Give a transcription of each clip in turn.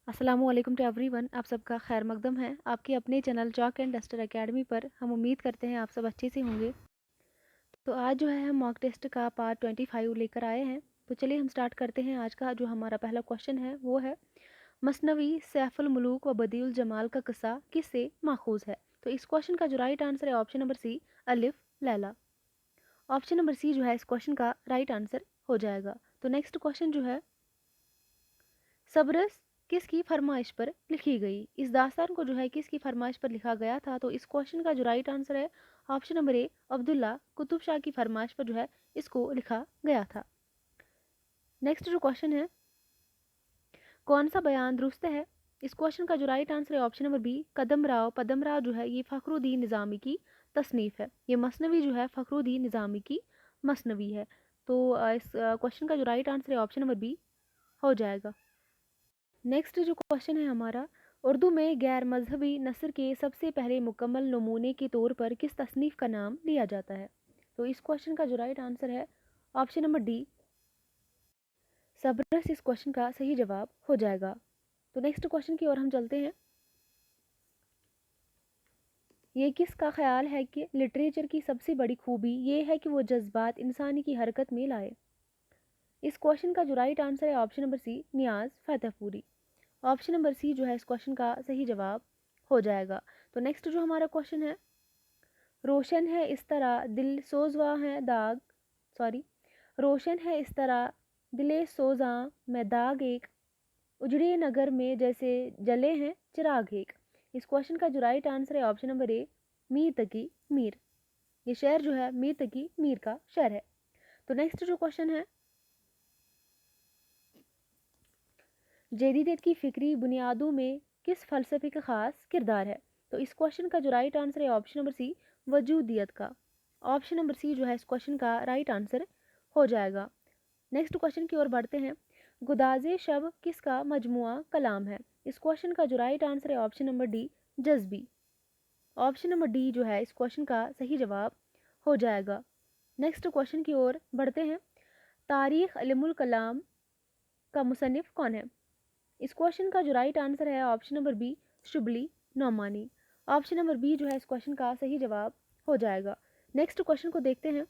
अस्सलामुअलैकुम to everyone. आप सबका खैर मकदम है आपके अपने channel chalk and duster academy पर। हम उम्मीद करते हैं आप सब अच्छे से होंगे। तो आज जो है हम मॉक टेस्ट का पार्ट 25 लेकर आए हैं। तो चलिए हम स्टार्ट करते हैं। आज का जो हमारा पहला क्वेश्चन है वो है, मसनवी सैफुल मुलूक व बदीउल जमाल का किस्सा किससे माखूज है। तो इस क्वेश्चन का जो राइट आंसर है ऑप्शन नंबर सी, अलिफ लैला। ऑप्शन नंबर सी जो है इस क्वेश्चन का राइट आंसर हो जाएगा। तो नेक्स्ट क्वेश्चन जो है, सबरस किसकी फरमाइश पर लिखी गई। इस दास्तान को जो है किसकी फरमाइश पर लिखा गया था। तो इस क्वेश्चन का जो राइट आंसर है ऑप्शन नंबर ए, अब्दुल्ला कुतुब शाह की फरमाइश पर जो है इसको लिखा गया था। नेक्स्ट जो क्वेश्चन है, कौन सा बयान दुरुस्त है। इस क्वेश्चन का जो राइट आंसर है ऑप्शन नंबर बी, पदम राव जो है ये फखरुद्दीन निज़ामी की तसनीफ़ है। ये मसनवी जो है फखरुद्दीन निज़ामी की मसनवी है। तो इस क्वेश्चन का जो राइट आंसर है ऑप्शन नंबर बी हो जाएगा। नेक्स्ट जो क्वेश्चन है हमारा, उर्दू में गैर मजहबी नसर के सबसे पहले मुकम्मल नमूने के तौर पर किस तसनीफ़ का नाम लिया जाता है। तो इस क्वेश्चन का जो राइट आंसर है ऑप्शन नंबर डी, सबरस इस क्वेश्चन का सही जवाब हो जाएगा। तो नेक्स्ट क्वेश्चन की ओर हम चलते हैं। ये किसका ख्याल है कि लिटरेचर की सबसे बड़ी खूबी ये है कि वो जज्बात इंसानी की हरकत में लाए। इस क्वेश्चन का जो राइट आंसर है ऑप्शन नंबर सी, नियाज फतेहपुरी। ऑप्शन नंबर सी जो है इस क्वेश्चन का सही जवाब हो जाएगा। तो नेक्स्ट जो हमारा क्वेश्चन है, रोशन है इस तरह दिल सोजवा है दाग, सॉरी, रोशन है इस तरह दिले सोजा में दाग एक, उजड़े नगर में जैसे जले हैं चिराग एक। इस क्वेश्चन का जो राइट आंसर है ऑप्शन नंबर ए, मीर तकी मीर। ये शेर जो है मीर तकी मीर का शेर है। तो नेक्स्ट जो क्वेश्चन है, जदीदियत की फ़िक्री बुनियादों में किस फ़लसफ़े का ख़ास किरदार है। तो इस क्वेश्चन का जो राइट आंसर है ऑप्शन नंबर सी, वजूदियत का। ऑप्शन नंबर सी जो है इस क्वेश्चन का राइट आंसर हो जाएगा। नेक्स्ट क्वेश्चन की ओर बढ़ते हैं। गुदाज़े शब किसका मजमुआ कलाम है। इस क्वेश्चन का जो राइट आंसर है option number D, Jazbi. Option number D जो है इस क्वेश्चन का सही जवाब हो जाएगा। नेक्स्ट क्वेश्चन की ओर बढ़ते हैं। तारीख़ इल्मुल कलाम का मुसन्निफ़ कौन है। इस क्वेश्चन का जो राइट आंसर है option number B, Shibli Nomani. Option number B जो है इस क्वेश्चन का सही जवाब हो जाएगा। नेक्स्ट क्वेश्चन को देखते हैं।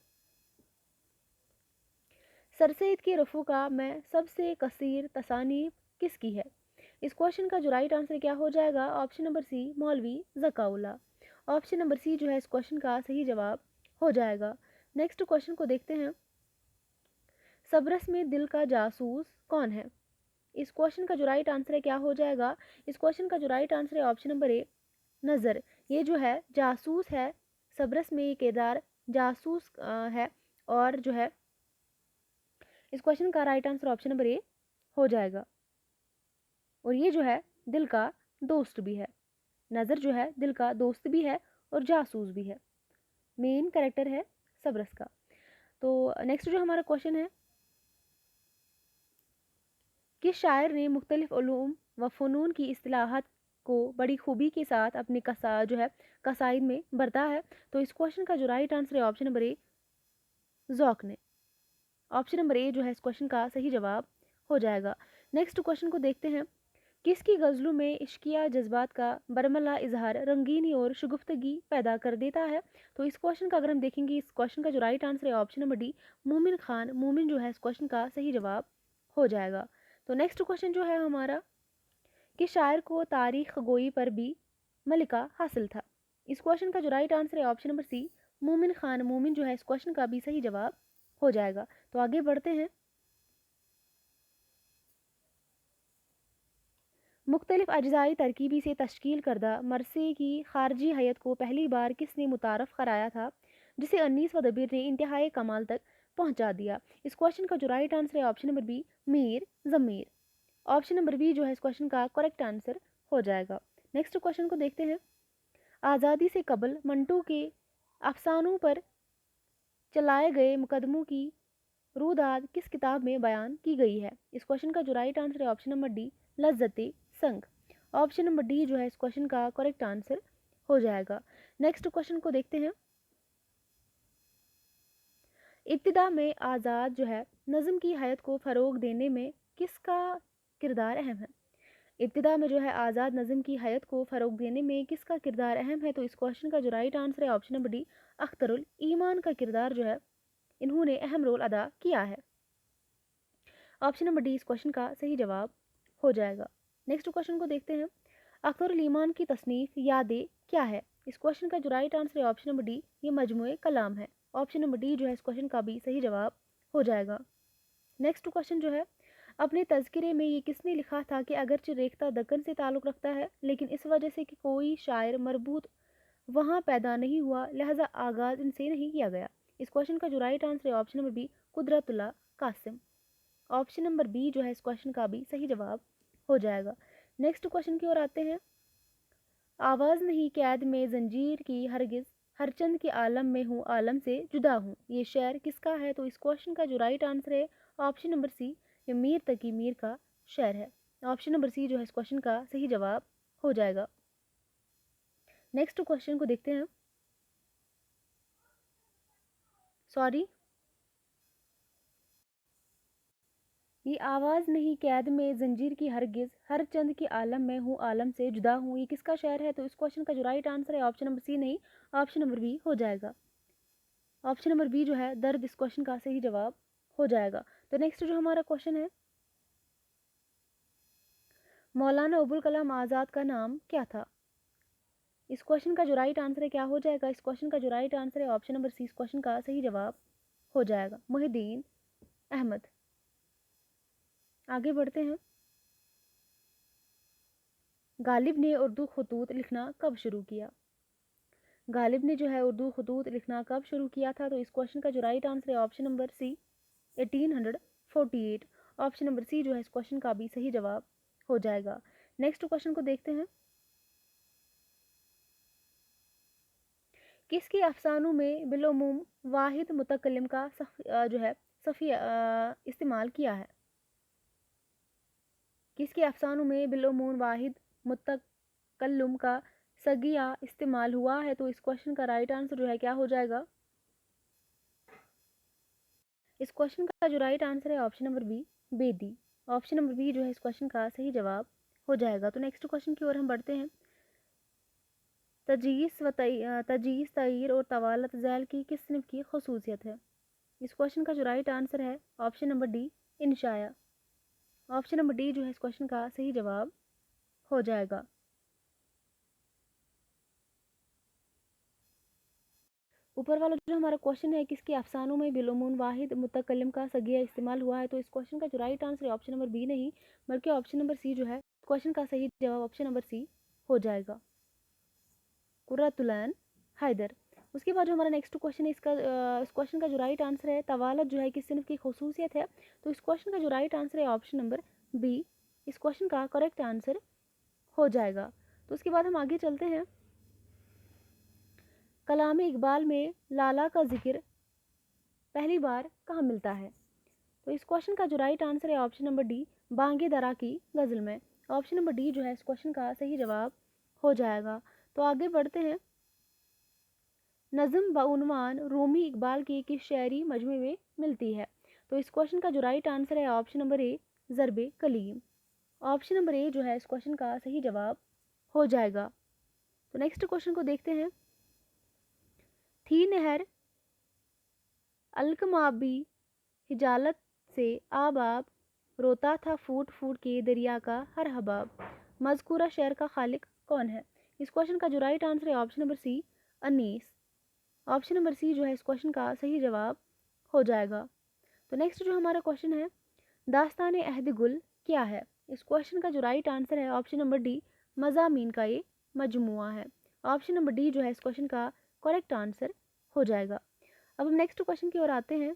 सरसैद की रफूका में सबसे कसीर तसानीफ किसकी है। इस क्वेश्चन का जो राइट आंसर क्या हो जाएगा ऑप्शन नंबर सी, मौलवी ज़काउल्लाह। ऑप्शन नंबर सी जो है इस क्वेश्चन का सही जवाब हो जाएगा। नेक्स्ट क्वेश्चन को देखते हैं। सबरस में दिल का जासूस कौन है। इस क्वेश्चन का जो राइट आंसर है क्या हो जाएगा। इस क्वेश्चन का जो राइट आंसर है ऑप्शन नंबर ए, नज़र। ये जो है जासूस है, सबरस में ये किरदार जासूस है। और जो है इस क्वेश्चन का राइट आंसर ऑप्शन नंबर ए हो जाएगा। और ये जो है दिल का दोस्त भी है। नज़र जो है दिल का दोस्त भी है और जासूस भी है, मेन कैरेक्टर है सबरस का। तो नेक्स्ट जो हमारा क्वेश्चन है, किस शायर ने मुख्तलिफ उलूम व फ़नून की इस्तिलाहात को बड़ी खूबी के साथ अपने जो है कसाइद में बरता है। तो इस क्वेश्चन का जो राइट आंसर है ऑप्शन नंबर ए, ज़ौक़ ने। ऑप्शन नंबर ए जो है इस क्वेश्चन का सही जवाब हो जाएगा। नेक्स्ट क्वेश्चन को देखते हैं। किसकी गज़लों में इश्किया जज्बात का बरमला इजहार रंगीनी और शुगुफ्तगी पैदा कर देता है। तो इस क्वेश्चन का अगर हम देखेंगे, इस क्वेश्चन का जो राइट आंसर है ऑप्शन नंबर डी, मोमिन खान। मोमिन जो है इस क्वेश्चन का सही जवाब हो जाएगा। तो नेक्स्ट क्वेश्चन जो है हमारा, कि शायर को तारीख गोई पर भी मलिका हासिल था। इस क्वेश्चन का जो राइट आंसर है ऑप्शन नंबर सी, मोमिन खान। मोमिन जो है इस क्वेश्चन का भी सही जवाब हो जाएगा। तो आगे बढ़ते हैं। मुख्तलिफ अज्जाई तरकीबी से तश्कील करदा मरसे की खारजी हैत को पहली बार किसने मुतारफ़ कराया था, जिसे अनीस व दबीर ने इंतहाई कमाल तक पहुँचा दिया। इस क्वेश्चन का जो राइट आंसर है ऑप्शन नंबर बी, मीर ज़मीर। ऑप्शन नंबर बी जो है इस क्वेश्चन का करेक्ट आंसर हो जाएगा। नेक्स्ट क्वेश्चन को देखते हैं। आज़ादी से कबल मंटू के अफसानों पर चलाए गए मुकदमों की रूदाद किस किताब में बयान की गई है। इस क्वेश्चन का जो राइट आंसर है ऑप्शन नंबर डी, लज्जते संग। ऑप्शन नंबर डी जो है इस क्वेश्चन का करेक्ट आंसर हो जाएगा। नेक्स्ट क्वेश्चन को देखते हैं। इब्तिदा में आज़ाद जो है नज़म की हयत को फ़रोग देने में किसका किरदार अहम है। इब्तिदा में जो है आज़ाद नज़म की हयत को फ़रोग देने में किसका किरदार अहम है? तो इस क्वेश्चन का जो राइट आंसर है ऑप्शन नंबर डी, अख्तरुल ईमान का किरदार जो है इन्होंने अहम रोल अदा किया है। ऑप्शन नंबर डी इस क्वेश्चन का सही जवाब हो जाएगा। नेक्स्ट क्वेश्चन को देखते हैं। अख्तरुल ईमान की तसनीफ़ यादें क्या है? इस क्वेश्चन का जो राइट आंसर है ऑप्शन नंबर डी, ये मजमूए कलाम है। ऑप्शन नंबर डी जो है इस क्वेश्चन का भी सही जवाब हो जाएगा। नेक्स्ट क्वेश्चन जो है, अपने तज़किरे में ये किसने लिखा था कि अगरचे रेख्ता दक्कन से ताल्लुक़ रखता है लेकिन इस वजह से कि कोई शायर मरबूत वहाँ पैदा नहीं हुआ लिहाजा आगाज़ इनसे नहीं किया गया। इस क्वेश्चन का जो राइट आंसर है option number B, Qudratullah Qasim. Option number B जो है इस क्वेश्चन का भी सही जवाब हो जाएगा। नेक्स्ट क्वेश्चन की ओर आते हैं। आवाज़ नहीं कैद में जंजीर की हरगिज़, हर चंद के आलम में हूँ आलम से जुदा हूँ, ये शेर किसका है? तो इस क्वेश्चन का जो राइट आंसर है ऑप्शन नंबर सी, ये मीर तकी मीर का शेर है। ऑप्शन नंबर सी जो है इस क्वेश्चन का सही जवाब हो जाएगा। नेक्स्ट क्वेश्चन को देखते हैं। सॉरी, ये आवाज़ नहीं कैद में जंजीर की हरगिज़, हर चंद के आलम में हूँ आलम से जुदा हूँ, ये किसका शेर है? तो इस क्वेश्चन का जो राइट आंसर है ऑप्शन नंबर सी नहीं, ऑप्शन नंबर बी हो जाएगा। ऑप्शन नंबर बी जो है दर्द इस क्वेश्चन का सही जवाब हो जाएगा। तो नेक्स्ट जो हमारा क्वेश्चन है, मौलाना अबुल कलाम आज़ाद का नाम क्या था? इस क्वेश्चन का जो राइट आंसर है क्या हो जाएगा? इस क्वेश्चन का जो राइट आंसर है ऑप्शन नंबर सी, इस क्वेश्चन का सही जवाब हो जाएगा, मुहिद्दीन अहमद। आगे बढ़ते हैं। गालिब ने उर्दू खतूत लिखना कब शुरू किया? गालिब ने जो है उर्दू खतूत लिखना कब शुरू किया था? तो इस क्वेश्चन का जो राइट आंसर है option number C, 1848। Option number C जो है इस क्वेश्चन का भी सही जवाब हो जाएगा। नेक्स्ट क्वेश्चन को देखते हैं। किसके अफसानों में बिलोमूम वाहिद मुतकल्लिम का जो है सफ़ी इस्तेमाल किया है? किसके अफसानों में बिलोमूम वाहिद मुतकल्लिम का सगिया इस्तेमाल हुआ है? तो इस क्वेश्चन का राइट आंसर जो है क्या हो जाएगा? इस क्वेश्चन का जो राइट आंसर है option number B, Bedi. Option number B जो है इस क्वेश्चन का सही जवाब हो जाएगा। तो नेक्स्ट क्वेश्चन की ओर हम बढ़ते हैं। तजीज़, तगयीर और तवालत ज़ैल की किस सिनफ की खसूसियत है? इस क्वेश्चन का जो राइट आंसर है ऑप्शन नंबर डी, इंशाया। ऑप्शन नंबर डी जो है इस क्वेश्चन का सही जवाब हो जाएगा। ऊपर वाला जो हमारा क्वेश्चन है, किसके अफसानों में बिलोमून वाहिद मुतकल्लिम का सगिया इस्तेमाल हुआ है? तो इस क्वेश्चन का जो राइट आंसर है ऑप्शन नंबर बी नहीं बल्कि ऑप्शन नंबर सी जो है क्वेश्चन का सही जवाब ऑप्शन नंबर सी हो जाएगा, कुर्रतुलैन हैदर। उसके बाद जो हमारा नेक्स्ट क्वेश्चन है, इस क्वेश्चन का जो राइट आंसर है तवालत जो है किस सिनफ की खसूसियत है? तो इस क्वेश्चन का जो राइट आंसर है ऑप्शन नंबर बी, इस क्वेश्चन का करेक्ट आंसर हो जाएगा। तो उसके बाद हम आगे चलते हैं। कलाम इकबाल में लाला का जिक्र पहली बार कहाँ मिलता है? तो इस क्वेश्चन का जो राइट आंसर है ऑप्शन नंबर डी, बांगे दरा की गज़ल में। ऑप्शन नंबर डी जो है इस क्वेश्चन का सही जवाब हो जाएगा। तो आगे बढ़ते हैं। नज़म बउनवान रूमी इकबाल की किस शायरी मजमू में मिलती है? तो इस क्वेश्चन का जो राइट आंसर है option number A, Zarbe Kalim. Option number A जो है इस क्वेश्चन का सही जवाब हो जाएगा। तो नेक्स्ट क्वेश्चन को देखते हैं। थी नहर अलकमाबी हिजालत से आबाब, रोता था फूट फूट के दरिया का हर हबाब, मज़कूरा शेर का खालिक कौन है? इस क्वेश्चन का जो राइट आंसर है option number C, Anees. Option number C जो है इस क्वेश्चन का सही जवाब हो जाएगा। तो नेक्स्ट जो हमारा क्वेश्चन है, दास्तान अहद गुल क्या है? इस क्वेश्चन का जो राइट आंसर है ऑप्शन नंबर डी, मज़ामीन का ये मजमुआ है। ऑप्शन नंबर डी जो है इस क्वेश्चन का करेक्ट आंसर हो जाएगा। अब हम नेक्स्ट क्वेश्चन की ओर आते हैं।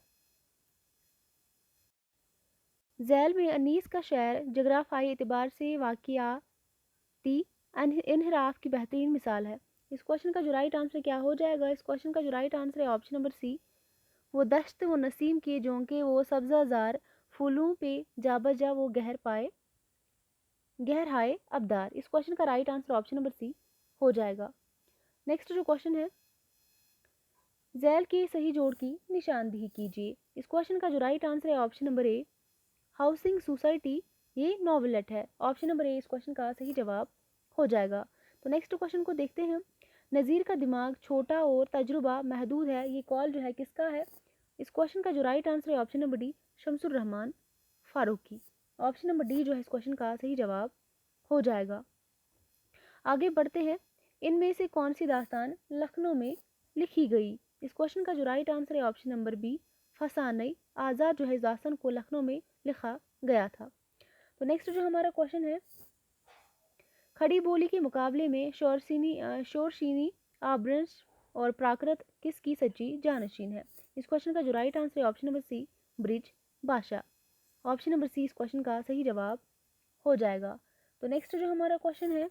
झैल में अनीस का शहर जगराफाई एतबार से वाक़ियाती इनहिराफ की बेहतरीन मिसाल है। इस क्वेश्चन का जो राइट आंसर क्या हो जाएगा? इस क्वेश्चन का जो राइट आंसर है ऑप्शन नंबर सी, वो दश्त वो नसीम के जोंके वो सब्ज़ाजार, फूलों पे जा बजा वो गहर पाए गहर हाय अबदार। इस क्वेश्चन का right answer option number C हो जाएगा। नेक्स्ट जो क्वेश्चन है, झैल के सही जोड़ की निशानदेही कीजिए। इस क्वेश्चन का जो राइट आंसर है ऑप्शन नंबर ए, हाउसिंग सोसाइटी ये नॉवेलेट है। ऑप्शन नंबर ए इस क्वेश्चन का सही जवाब हो जाएगा। तो नेक्स्ट क्वेश्चन को देखते हैं। नज़ीर का दिमाग छोटा और तजुर्बा महदूद है, ये कॉल जो है किसका है? इस क्वेश्चन का जो राइट आंसर है option number D Shamsur Rahman Faruqi. Option number D जो है इस क्वेश्चन का सही जवाब हो जाएगा। आगे बढ़ते हैं। इनमें से कौन सी दास्तान लखनऊ में लिखी गई? इस क्वेश्चन का जो राइट आंसर है ऑप्शन नंबर बी फसानई आज़ाद जो है इस दास्तान को लखनऊ में लिखा गया था। तो नेक्स्ट जो हमारा क्वेश्चन है, खड़ी बोली के मुकाबले में शोरशीनी आब्रंश और प्राकृत किसकी सच्ची जानशीन है? इस क्वेश्चन का जो राइट आंसर है ऑप्शन नंबर सी ब्रिज भाषा। ऑप्शन नंबर सी इस क्वेश्चन का सही जवाब हो जाएगा। तो नेक्स्ट जो हमारा क्वेश्चन है,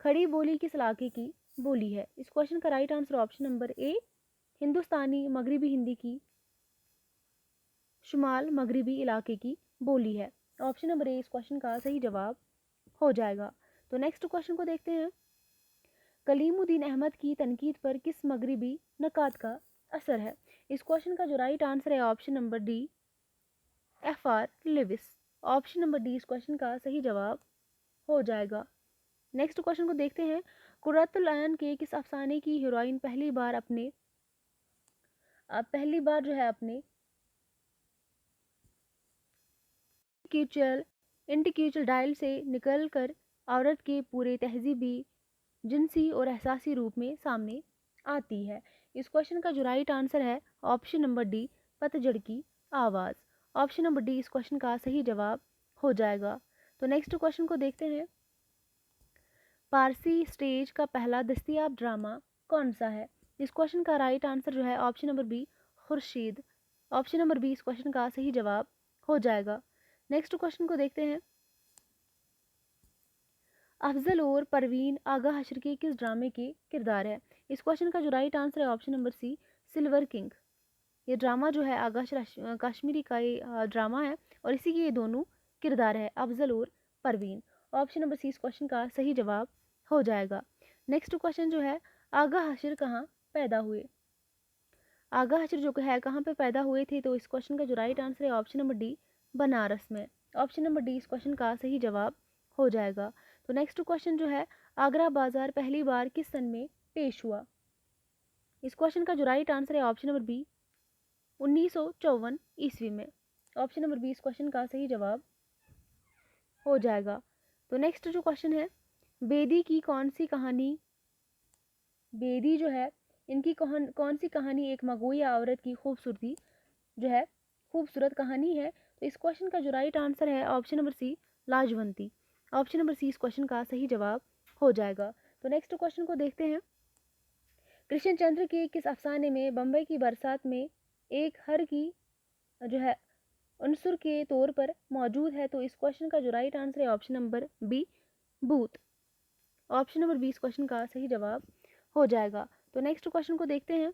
खड़ी बोली किस इलाके की बोली है? इस क्वेश्चन का right answer option number A Hindustani मगरिबी हिंदी की शुमाल मगरिबी इलाके की बोली है। ऑप्शन नंबर ए इस क्वेश्चन का सही जवाब हो जाएगा। तो नेक्स्ट क्वेश्चन को देखते हैं। कलीमुद्दीन अहमद की तनकीद पर किस मगरिबी नकात का असर है? इस क्वेश्चन का जो राइट आंसर है option number D F R Lewis. Option number D इस क्वेश्चन का सही जवाब हो जाएगा। नेक्स्ट क्वेश्चन को देखते हैं। कुर्रतुल ऐन के किस अफसाने की हीरोइन पहली बार जो है अपने इंटिक्यूचल डायल से निकलकर औरत के पूरे तहजीबी जिनसी और एहसासी रूप में सामने आती है? इस क्वेश्चन का जो राइट आंसर है ऑप्शन नंबर डी पतझड़ की आवाज़। ऑप्शन नंबर डी इस क्वेश्चन का सही जवाब हो जाएगा। तो नेक्स्ट क्वेश्चन को देखते हैं। पारसी स्टेज का पहला दस्तयाब ड्रामा कौन सा है? इस क्वेश्चन का राइट आंसर जो है option number B Khurshid. Option number B इस क्वेश्चन का सही जवाब हो जाएगा। नेक्स्ट क्वेश्चन को देखते हैं। अफजल और परवीन आगा हशर के किस ड्रामे के किरदार है? इस क्वेश्चन का जो राइट आंसर है option number C silver king. ये ड्रामा जो है आगा हशर कश्मीरी का ये ड्रामा है और इसी के ये दोनों किरदार है अफजल और परवीन। ऑप्शन नंबर सी इस क्वेश्चन का सही जवाब हो जाएगा। नेक्स्ट क्वेश्चन जो है, आगा हशर कहाँ पैदा हुए? आगा हशर जो है कहाँ पे पैदा हुए थे? तो इस क्वेश्चन का जो राइट आंसर है ऑप्शन नंबर डी बनारस में। ऑप्शन नंबर डी इस क्वेश्चन का सही जवाब हो जाएगा। तो नेक्स्ट क्वेश्चन जो है, आगरा बाजार पहली बार किस सन में पेश हुआ? इस क्वेश्चन का जो राइट आंसर है ऑप्शन नंबर बी 1954 ईस्वी में। ऑप्शन नंबर बी इस क्वेश्चन का सही जवाब हो जाएगा। तो नेक्स्ट जो क्वेश्चन है, बेदी की कौन सी कहानी बेदी जो है इनकी कौन सी कहानी एक मगोया औरत की खूबसूरत कहानी है? तो इस क्वेश्चन का जो राइट आंसर है ऑप्शन नंबर सी लाजवंती। ऑप्शन नंबर सी इस क्वेश्चन का सही जवाब हो जाएगा। तो नेक्स्ट क्वेश्चन को देखते हैं। कृष्णचंद्र के किस अफसाने में बम्बई की बरसात में एक हर की जो है उनसुर के तौर पर मौजूद है? तो इस क्वेश्चन का जो राइट आंसर है ऑप्शन नंबर बी भूत। ऑप्शन नंबर बी इस क्वेश्चन का सही जवाब हो जाएगा। तो नेक्स्ट क्वेश्चन को देखते हैं।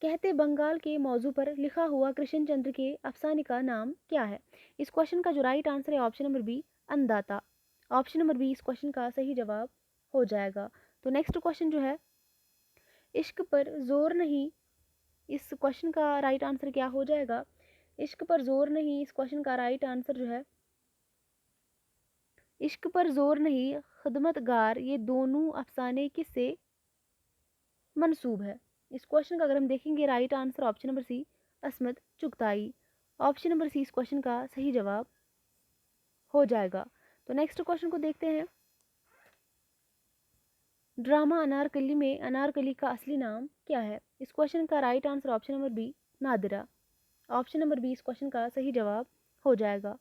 कहते बंगाल के मौजू पर लिखा हुआ कृष्णचंद्र के अफसाने का नाम क्या है? इस क्वेश्चन का जो राइट आंसर है ऑप्शन नंबर बी अंदाता। ऑप्शन नंबर बी इस क्वेश्चन का सही जवाब हो जाएगा। तो नेक्स्ट क्वेश्चन जो है, इश्क पर जोर नहीं, इस क्वेश्चन का राइट आंसर क्या हो जाएगा? इश्क पर जोर नहीं, इस क्वेश्चन का राइट आंसर जो है इश्क पर जोर नहीं खिदमतगार, ये दोनों अफसाने किससे मंसूब है? इस क्वेश्चन का अगर हम देखेंगे right answer option number C Ismat Chughtai. Option number सी इस क्वेश्चन का सही जवाब हो जाएगा। तो नेक्स्ट क्वेश्चन को देखते हैं। ड्रामा अनारकली में अनारकली का असली नाम क्या है? इस क्वेश्चन का right answer option number B Nadira. Option number B इस क्वेश्चन का सही जवाब हो जाएगा।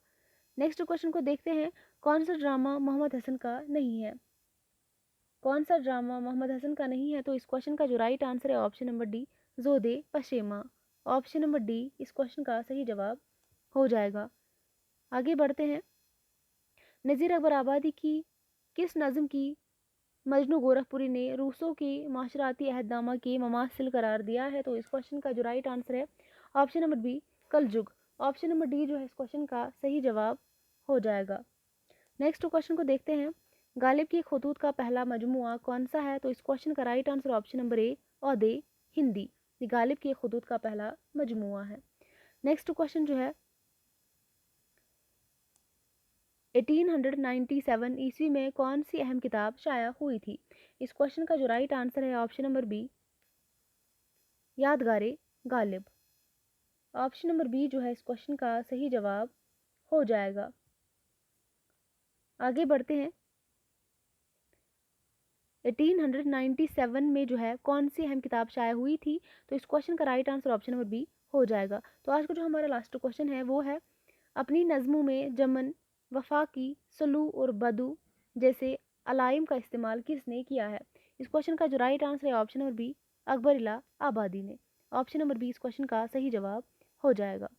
नेक्स्ट क्वेश्चन को देखते हैं। कौन सा ड्रामा मोहम्मद हसन का नहीं है? कौन सा ड्रामा मोहम्मद हसन का नहीं है? तो इस क्वेश्चन का जो राइट आंसर है ऑप्शन नंबर डी जोदे पशेमा। ऑप्शन नंबर डी इस क्वेश्चन का सही जवाब हो जाएगा। आगे बढ़ते हैं। नज़ीर अकबर आबादी की किस नज़म की मजनू गोरखपुरी ने रूसों के माशराती अहदनामा के ममासिल करार दिया है? तो इस क्वेश्चन का जो राइट आंसर है ऑप्शन नंबर बी कलजुग। ऑप्शन नंबर डी जो है इस क्वेश्चन का सही जवाब हो जाएगा। नेक्स्ट क्वेश्चन को देखते हैं। गालिब की खतूत का पहला मजमुआ कौन सा है? तो इस क्वेश्चन का right answer option number A Ud-e Hindi. ये गालिब के खुतूत का पहला मजमुआ है। नेक्स्ट क्वेश्चन जो है 1897 ईस्वी में कौन सी अहम किताब शाया हुई थी? इस क्वेश्चन का जो राइट आंसर है option number B, Yadgare Ghalib. Option number B जो है इस क्वेश्चन का सही जवाब हो जाएगा। आगे बढ़ते हैं। 1897 में जो है कौन सी अहम किताब शाया हुई थी? तो इस क्वेश्चन का right answer option number B हो जाएगा। तो आज का जो हमारा लास्ट क्वेश्चन है वो है, अपनी नज़मों में जमन, वफाकी, सलू और बदू जैसे अलाइम का इस्तेमाल किसने किया है? इस क्वेश्चन का जो राइट आंसर है ऑप्शन नंबर बी, अकबर इला आबादी ने। ऑप्शन नंबर बी इस क्वेश्चन का सही जवाब हो जाएगा।